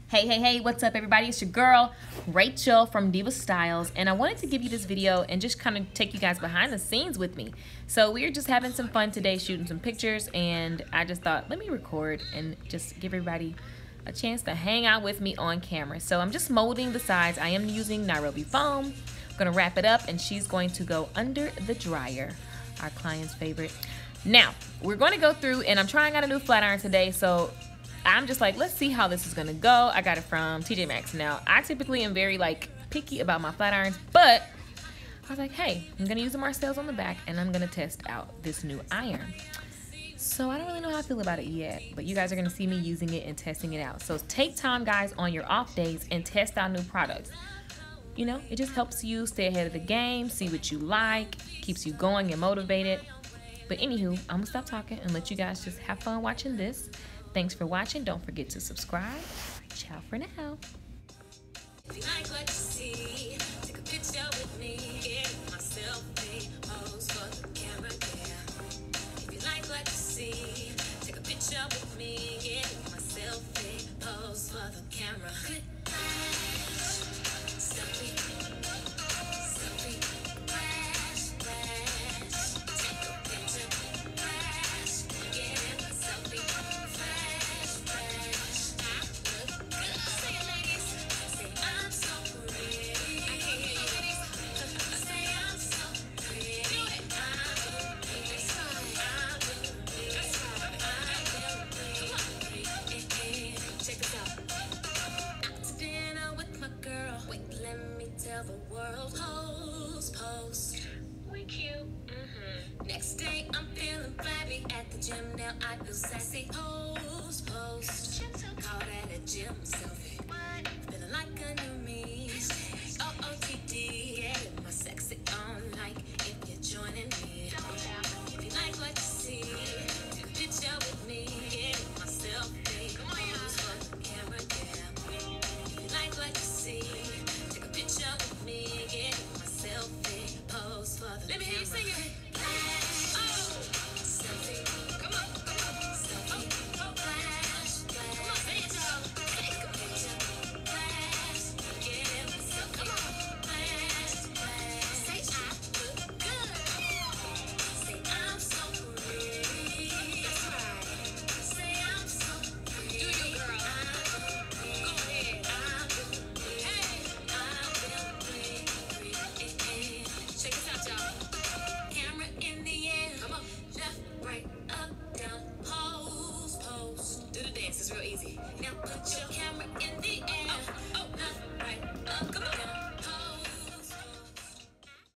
Hey, what's up everybody? It's your girl, Rachel from Diva Styles, and I wanted to give you this video and just kind of take you guys behind the scenes with me. So we're just having some fun today, shooting some pictures, and I just thought, let me record and just give everybody a chance to hang out with me on camera. So I'm just molding the sides. I am using Nairobi foam. I'm gonna wrap it up and she's going to go under the dryer, our client's favorite. Now, we're gonna go through, and I'm trying out a new flat iron today, so I'm just like, let's see how this is gonna go. I got it from TJ Maxx. Now, I typically am very picky about my flat irons, but I was like, hey, I'm gonna use the marcels on the back and I'm gonna test out this new iron. So I don't really know how I feel about it yet, but you guys are gonna see me using it and testing it out. So take time, guys, on your off days and test out new products. You know, it just helps you stay ahead of the game, see what you like, keeps you going and motivated. But anywho, I'm gonna stop talking and let you guys just have fun watching this. Thanks for watching. Don't forget to subscribe. Ciao for now. If you like what you see, take a picture with me. Get my selfie, pose for the camera, yeah. If you like what you see, take a picture with me. Get my selfie, pose for the camera. Selfie, selfie, flash, flash. Take a picture, flash. Get my selfie. The world holds post. We cute. Next day I'm feeling flabby at the gym. Now I feel sassy. Post. Call that a gym selfie.